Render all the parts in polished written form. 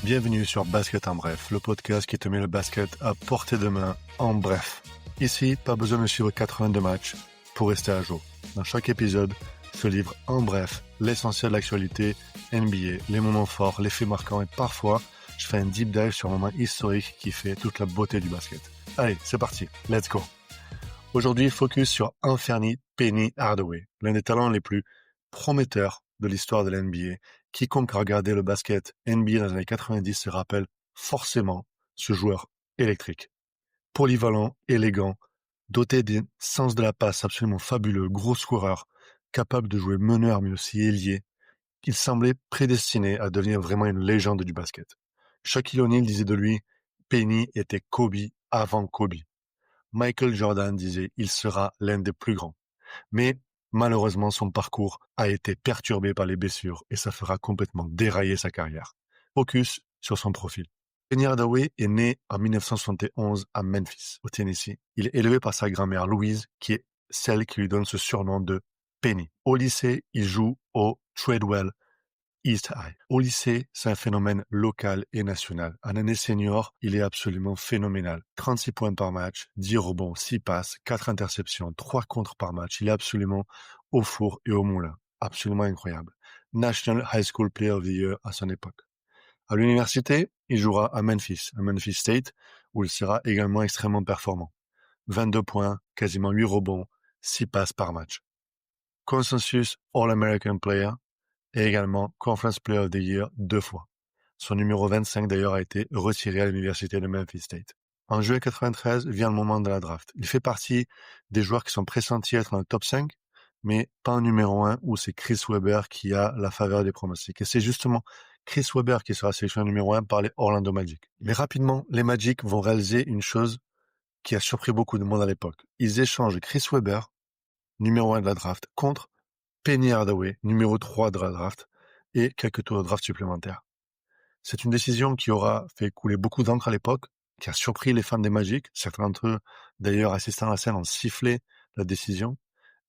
Bienvenue sur Basket en bref, le podcast qui te met le basket à portée de main en bref. Ici, pas besoin de suivre 82 matchs pour rester à jour. Dans chaque épisode, je te livre en bref l'essentiel de l'actualité NBA, les moments forts, les faits marquants et parfois, je fais un deep dive sur un moment historique qui fait toute la beauté du basket. Allez, c'est parti, let's go. Aujourd'hui, focus sur Anthony Penny Hardaway, l'un des talents les plus prometteurs de l'histoire de l'NBA. Quiconque a regardé le basket NBA dans les années 90 se rappelle forcément ce joueur électrique. Polyvalent, élégant, doté d'un sens de la passe absolument fabuleux, gros scoreur, capable de jouer meneur mais aussi ailier, il semblait prédestiné à devenir vraiment une légende du basket. Shaquille O'Neal disait de lui, Penny était Kobe avant Kobe. Michael Jordan disait, il sera l'un des plus grands. Mais malheureusement, son parcours a été perturbé par les blessures et ça fera complètement dérailler sa carrière. Focus sur son profil. Penny Hardaway est né en 1971 à Memphis, au Tennessee. Il est élevé par sa grand-mère Louise, qui est celle qui lui donne ce surnom de Penny. Au lycée, il joue au Treadwell East High. Au lycée, c'est un phénomène local et national. En année senior, il est absolument phénoménal. 36 points par match, 10 rebonds, 6 passes, 4 interceptions, 3 contres par match. Il est absolument au four et au moulin. Absolument incroyable. National High School Player of the Year à son époque. À l'université, il jouera à Memphis State, où il sera également extrêmement performant. 22 points, quasiment 8 rebonds, 6 passes par match. Consensus All-American Player, et également Conference Player of the Year 2 fois. Son numéro 25 d'ailleurs a été retiré à l'université de Memphis State. En juillet 93 vient le moment de la draft. Il fait partie des joueurs qui sont pressentis être dans le top 5, mais pas en numéro 1 où c'est Chris Webber qui a la faveur des pronostics. Et c'est justement Chris Webber qui sera sélectionné numéro 1 par les Orlando Magic. Mais rapidement, les Magic vont réaliser une chose qui a surpris beaucoup de monde à l'époque. Ils échangent Chris Webber, numéro 1 de la draft, contre Penny Hardaway, numéro 3 de la draft, et quelques tours de draft supplémentaires. C'est une décision qui aura fait couler beaucoup d'encre à l'époque, qui a surpris les fans des Magic. Certains d'entre eux, d'ailleurs, assistant à la scène, ont sifflé la décision.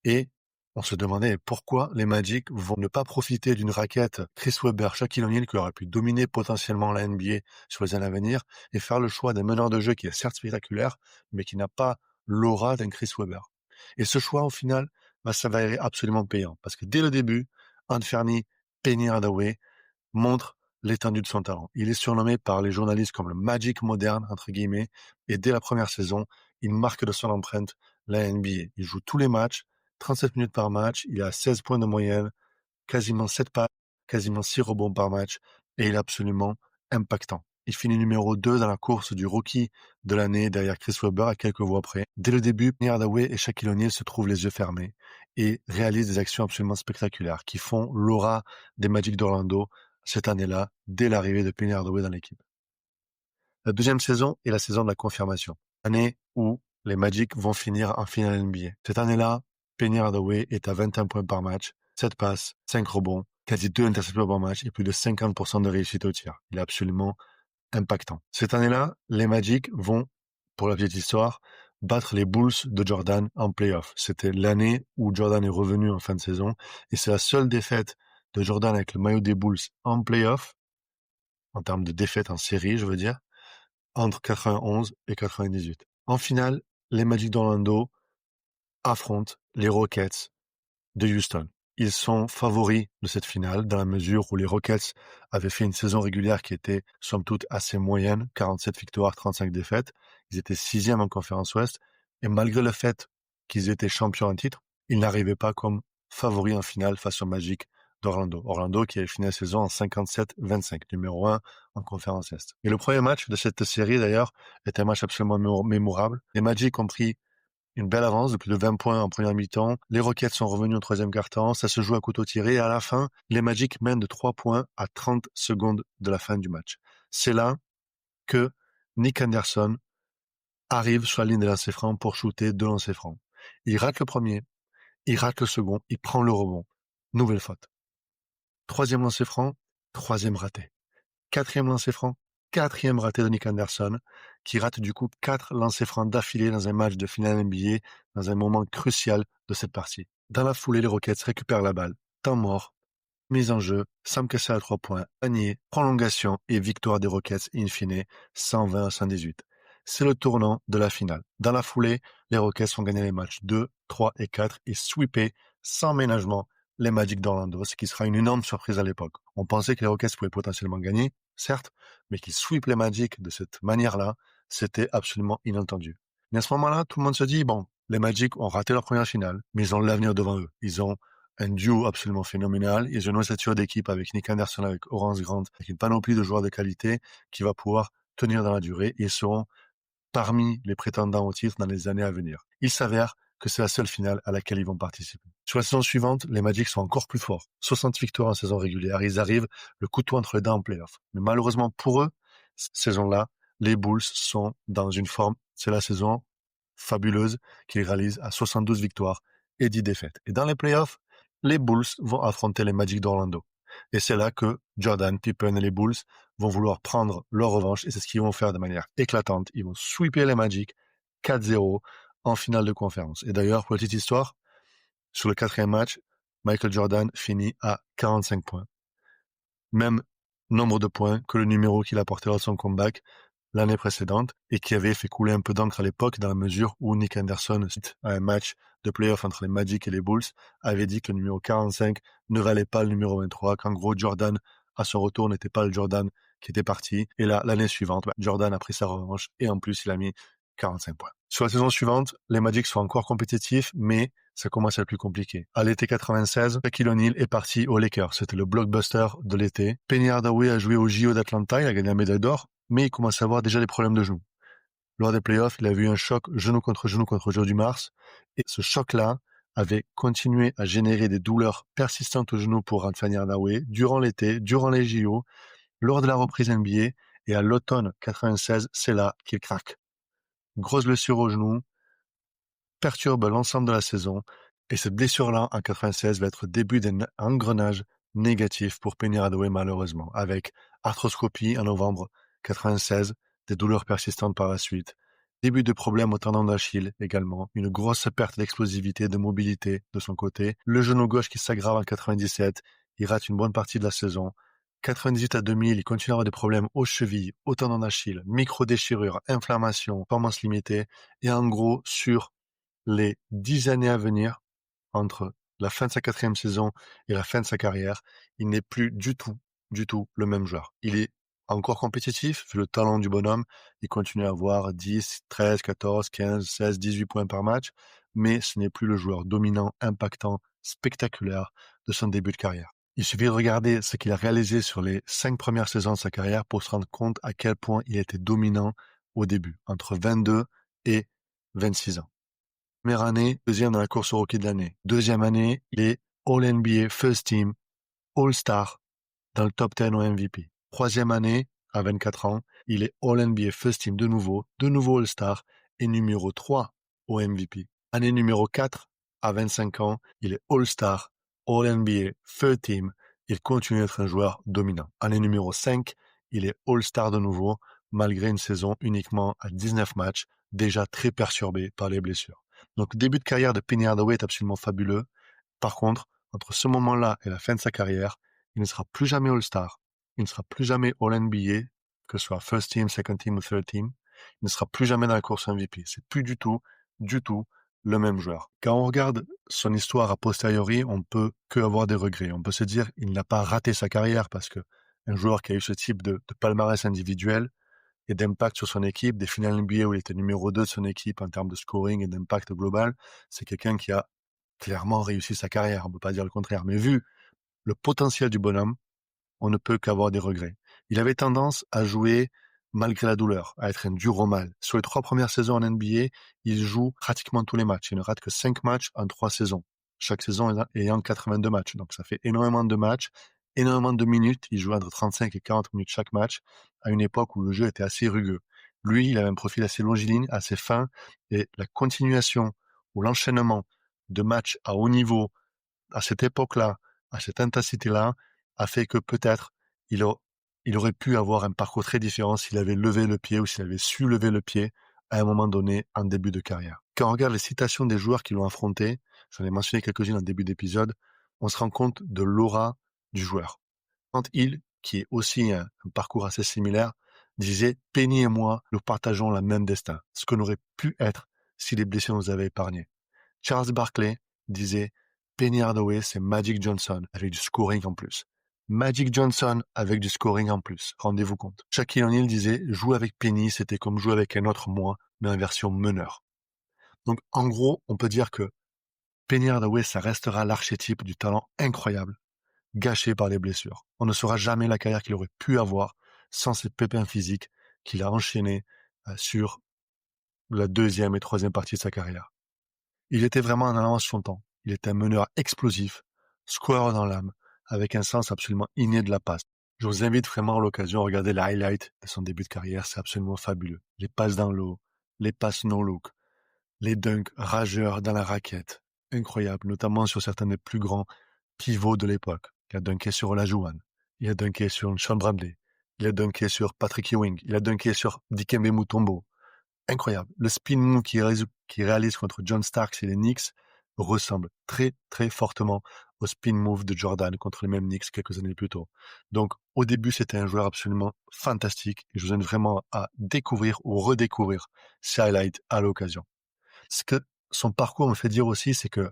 Et on se demandait pourquoi les Magic vont ne pas profiter d'une raquette Chris Webber, Shaquille O'Neal, qui aurait pu dominer potentiellement la NBA sur les années à venir, et faire le choix d'un meneur de jeu qui est certes spectaculaire, mais qui n'a pas l'aura d'un Chris Webber. Et ce choix, au final, ça va être absolument payant. Parce que dès le début, Anthony Penny Hardaway montre l'étendue de son talent. Il est surnommé par les journalistes comme le Magic moderne, entre guillemets, et dès la première saison, il marque de son empreinte la NBA. Il joue tous les matchs, 37 minutes par match, il a 16 points de moyenne, quasiment 7 passes, quasiment 6 rebonds par match, et il est absolument impactant. Il finit numéro 2 dans la course du rookie de l'année derrière Chris Webber à quelques voix près. Dès le début, Penny Hardaway et Shaquille O'Neal se trouvent les yeux fermés et réalisent des actions absolument spectaculaires qui font l'aura des Magic d'Orlando cette année-là, dès l'arrivée de Penny Hardaway dans l'équipe. La deuxième saison est la saison de la confirmation, année où les Magic vont finir en finale NBA. Cette année-là, Penny Hardaway est à 21 points par match, 7 passes, 5 rebonds, quasi 2 interceptions par match et plus de 50% de réussite au tir. Il est absolument impactant. Cette année-là, les Magic vont, pour la petite histoire, battre les Bulls de Jordan en playoff. C'était l'année où Jordan est revenu en fin de saison et c'est la seule défaite de Jordan avec le maillot des Bulls en playoff, en termes de défaite en série, je veux dire, entre 91 et 98. En finale, les Magic d'Orlando affrontent les Rockets de Houston. Ils sont favoris de cette finale dans la mesure où les Rockets avaient fait une saison régulière qui était somme toute assez moyenne, 47 victoires, 35 défaites. Ils étaient 6e en conférence Ouest et malgré le fait qu'ils étaient champions en titre, ils n'arrivaient pas comme favoris en finale face au Magic d'Orlando. Orlando qui avait fini la saison en 57-25, numéro 1 en conférence Est. Et le premier match de cette série d'ailleurs était un match absolument mémorable. Les Magic ont pris une belle avance de plus de 20 points en première mi-temps. Les Rockets sont revenus au troisième quart-temps. Ça se joue à couteau tiré. Et à la fin, les Magic mènent de 3 points à 30 secondes de la fin du match. C'est là que Nick Anderson arrive sur la ligne des lancers francs pour shooter 2 lancers francs. Il rate le premier. Il rate le second. Il prend le rebond. Nouvelle faute. Troisième lancer franc. Troisième raté. Quatrième lancer franc. Quatrième raté de Nick Anderson, qui rate du coup 4 lancers francs d'affilée dans un match de finale NBA, dans un moment crucial de cette partie. Dans la foulée, les Rockets récupèrent la balle. Temps mort. mise en jeu, Sam Cassell à 3 points, panier, prolongation et victoire des Rockets in fine 120-118. C'est le tournant de la finale. Dans la foulée, les Rockets ont gagné les matchs 2, 3 et 4 et sweepé sans ménagement les Magic d'Orlando, ce qui sera une énorme surprise à l'époque. On pensait que les Rockets pouvaient potentiellement gagner, certes, mais qu'ils sweepent les Magic de cette manière-là, c'était absolument inattendu. Mais à ce moment-là, tout le monde se dit, bon, les Magic ont raté leur première finale, mais ils ont l'avenir devant eux. Ils ont un duo absolument phénoménal. Ils ont une ossature d'équipe avec Nick Anderson, avec Horace Grant, avec une panoplie de joueurs de qualité qui va pouvoir tenir dans la durée. Ils seront parmi les prétendants au titre dans les années à venir. Il s'avère que c'est la seule finale à laquelle ils vont participer. Sur la saison suivante, les Magic sont encore plus forts. 60 victoires en saison régulière. Ils arrivent le couteau entre les dents en playoff. Mais malheureusement pour eux, cette saison-là, les Bulls sont dans une forme, c'est la saison fabuleuse qu'ils réalisent à 72 victoires et 10 défaites. Et dans les playoffs, les Bulls vont affronter les Magic d'Orlando. Et c'est là que Jordan, Pippen et les Bulls vont vouloir prendre leur revanche et c'est ce qu'ils vont faire de manière éclatante. Ils vont sweeper les Magic 4-0 en finale de conférence. Et d'ailleurs, pour la petite histoire, sur le 4e match, Michael Jordan finit à 45 points. Même nombre de points que le numéro qu'il a porté lors de son comeback l'année précédente et qui avait fait couler un peu d'encre à l'époque dans la mesure où Nick Anderson, à un match de playoff entre les Magic et les Bulls, avait dit que le numéro 45 ne valait pas le numéro 23, qu'en gros Jordan, à son retour, n'était pas le Jordan qui était parti. Et là, l'année suivante, Jordan a pris sa revanche et en plus, il a mis 45 points. Sur la saison suivante, les Magic sont encore compétitifs, mais ça commence à être plus compliqué. À l'été 96, Shaquille O'Neal est parti aux Lakers. C'était le blockbuster de l'été. Penny Hardaway a joué au JO d'Atlanta, il a gagné la médaille d'or, mais il commence à avoir déjà des problèmes de genoux. Lors des playoffs, il a eu un choc genou contre Joe Dumars, et ce choc-là avait continué à générer des douleurs persistantes au genou pour Anthony Hardaway durant l'été, durant les JO, lors de la reprise NBA, et à l'automne 96, c'est là qu'il craque. Grosse blessure au genou, perturbe l'ensemble de la saison, et cette blessure-là, en 96, va être le début d'un engrenage négatif pour Penny Hardaway, malheureusement, avec arthroscopie en novembre 96, des douleurs persistantes par la suite, début de problèmes au tendon d'Achille également, une grosse perte d'explosivité, de mobilité de son côté, le genou gauche qui s'aggrave en 97, il rate une bonne partie de la saison, 98 à 2000, il continue à avoir des problèmes aux chevilles, au tendon d'Achille, micro-déchirure, inflammation, performance limitée, et en gros, sur les 10 années à venir, entre la fin de sa 4e saison et la fin de sa carrière, il n'est plus du tout le même joueur. Il est encore compétitif, vu le talent du bonhomme, il continue à avoir 10, 13, 14, 15, 16, 18 points par match, mais ce n'est plus le joueur dominant, impactant, spectaculaire de son début de carrière. Il suffit de regarder ce qu'il a réalisé sur les 5 premières saisons de sa carrière pour se rendre compte à quel point il était dominant au début, entre 22 et 26 ans. Première année, deuxième dans la course au rookie de l'année. Deuxième année, il est All-NBA, First Team, All-Star, dans le top 10 au MVP. Troisième année, à 24 ans, il est All-NBA, First Team de nouveau All-Star et numéro 3 au MVP. Année numéro 4, à 25 ans, il est All-Star, All-NBA, Third Team. Il continue d'être un joueur dominant. Année numéro 5, il est All-Star de nouveau, malgré une saison uniquement à 19 matchs, déjà très perturbé par les blessures. Donc, début de carrière de Penny Hardaway est absolument fabuleux. Par contre, entre ce moment-là et la fin de sa carrière, il ne sera plus jamais All-Star. Il ne sera plus jamais All-NBA, que ce soit First Team, Second Team ou Third Team. Il ne sera plus jamais dans la course MVP. C'est plus du tout le même joueur. Quand on regarde son histoire a posteriori, on peut que avoir des regrets. On peut se dire, il n'a pas raté sa carrière parce que un joueur qui a eu ce type de palmarès individuel et d'impact sur son équipe, des finales NBA où il était numéro 2 de son équipe en termes de scoring et d'impact global, c'est quelqu'un qui a clairement réussi sa carrière. On peut pas dire le contraire. Mais vu le potentiel du bonhomme, on ne peut qu'avoir des regrets. Il avait tendance à jouer malgré la douleur, à être un dur au mal. Sur les 3 premières saisons en NBA, il joue pratiquement tous les matchs. Il ne rate que 5 matchs en 3 saisons. Chaque saison ayant 82 matchs. Donc ça fait énormément de matchs, énormément de minutes. Il joue entre 35 et 40 minutes chaque match, à une époque où le jeu était assez rugueux. Lui, il avait un profil assez longiligne, assez fin, et la continuation ou l'enchaînement de matchs à haut niveau à cette époque-là, à cette intensité-là, a fait que peut-être il aurait pu avoir un parcours très différent s'il avait levé le pied ou s'il avait su lever le pied à un moment donné en début de carrière. Quand on regarde les citations des joueurs qui l'ont affronté, j'en ai mentionné quelques-unes en début d'épisode, on se rend compte de l'aura du joueur. Grant Hill, qui est aussi un parcours assez similaire, disait « Penny et moi, nous partageons le même destin, ce que n'aurait pu être si les blessures nous avaient épargnés. » Charles Barkley disait « Penny Hardaway, c'est Magic Johnson avec du scoring en plus. » Magic Johnson avec du scoring en plus, rendez-vous compte. Shaquille O'Neal disait « Jouer avec Penny, c'était comme jouer avec un autre moi, mais en version meneur. » Donc en gros, on peut dire que Penny Hardaway, ça restera l'archétype du talent incroyable, gâché par les blessures. On ne saura jamais la carrière qu'il aurait pu avoir sans ces pépins physiques qu'il a enchaînés sur la deuxième et troisième partie de sa carrière. Il était vraiment en avance sur son temps. Il était un meneur explosif, scoreur dans l'âme, avec un sens absolument inné de la passe. Je vous invite vraiment à l'occasion à regarder les highlights de son début de carrière, c'est absolument fabuleux. Les passes dans l'eau, les passes no-look, les dunks rageurs dans la raquette, incroyable, notamment sur certains des plus grands pivots de l'époque. Il a dunké sur Olajuwon, il a dunké sur Sean Bradley, il a dunké sur Patrick Ewing, il a dunké sur Dikembe Mutombo. Incroyable. Le spin move qu'il réalise contre John Starks et les Knicks ressemble très très fortement au spin move de Jordan contre les mêmes Knicks quelques années plus tôt. Donc au début c'était un joueur absolument fantastique et je vous invite vraiment à découvrir ou redécouvrir ses highlights à l'occasion. Ce que son parcours me fait dire aussi, c'est que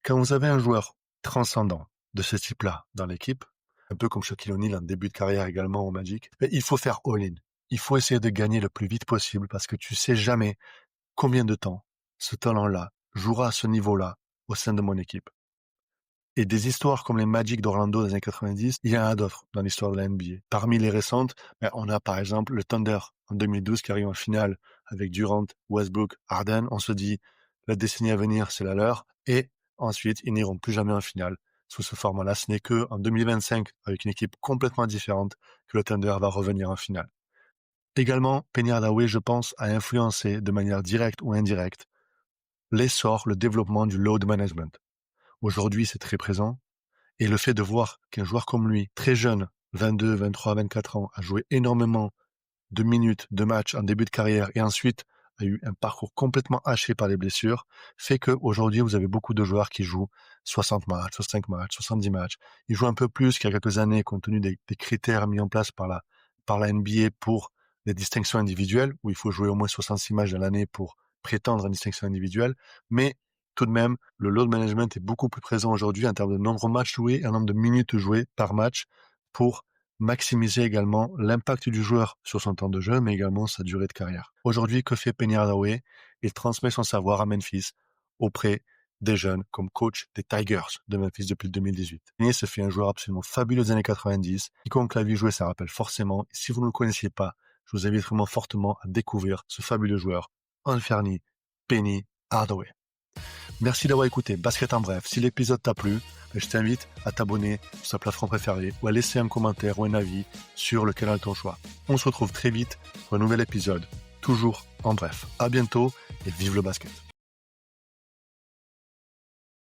quand vous avez un joueur transcendant de ce type-là dans l'équipe, un peu comme Shaquille O'Neal en début de carrière également au Magic, il faut faire all-in. Il faut essayer de gagner le plus vite possible parce que tu sais jamais combien de temps ce talent-là jouera à ce niveau-là au sein de mon équipe. Et des histoires comme les Magic d'Orlando des années 90, il y en a d'autres dans l'histoire de la NBA. Parmi les récentes, on a par exemple le Thunder en 2012 qui arrive en finale avec Durant, Westbrook, Harden. On se dit, la décennie à venir, c'est la leur. Et ensuite, ils n'iront plus jamais en finale sous ce format-là. Ce n'est que en 2025, avec une équipe complètement différente, que le Thunder va revenir en finale. Également, Penny Hardaway, je pense, a influencé de manière directe ou indirecte l'essor, le développement du load management. Aujourd'hui, c'est très présent. Et le fait de voir qu'un joueur comme lui, très jeune, 22, 23, 24 ans, a joué énormément de minutes, de matchs en début de carrière et ensuite a eu un parcours complètement haché par les blessures, fait que aujourd'hui vous avez beaucoup de joueurs qui jouent 60 matchs, 65 matchs, 70 matchs. Ils jouent un peu plus qu'il y a quelques années compte tenu des critères mis en place par la NBA pour les distinctions individuelles, où il faut jouer au moins 66 matchs dans l'année pour prétendre à une distinction individuelle. Mais tout de même, le load management est beaucoup plus présent aujourd'hui en termes de nombre de matchs joués et en nombre de minutes jouées par match pour maximiser également l'impact du joueur sur son temps de jeu, mais également sa durée de carrière. Aujourd'hui, que fait Penny Hardaway? Il transmet son savoir à Memphis auprès des jeunes comme coach des Tigers de Memphis depuis 2018. Penny se fait un joueur absolument fabuleux des années 90. Quiconque l'a vu jouer, ça rappelle forcément. Et si vous ne le connaissiez pas, je vous invite vraiment fortement à découvrir ce fabuleux joueur, Anthony Penny Hardaway. Merci d'avoir écouté Basket en bref. Si l'épisode t'a plu, je t'invite à t'abonner sur ta plateforme préférée ou à laisser un commentaire ou un avis sur le canal de ton choix. On se retrouve très vite pour un nouvel épisode, toujours en bref. À bientôt et vive le basket.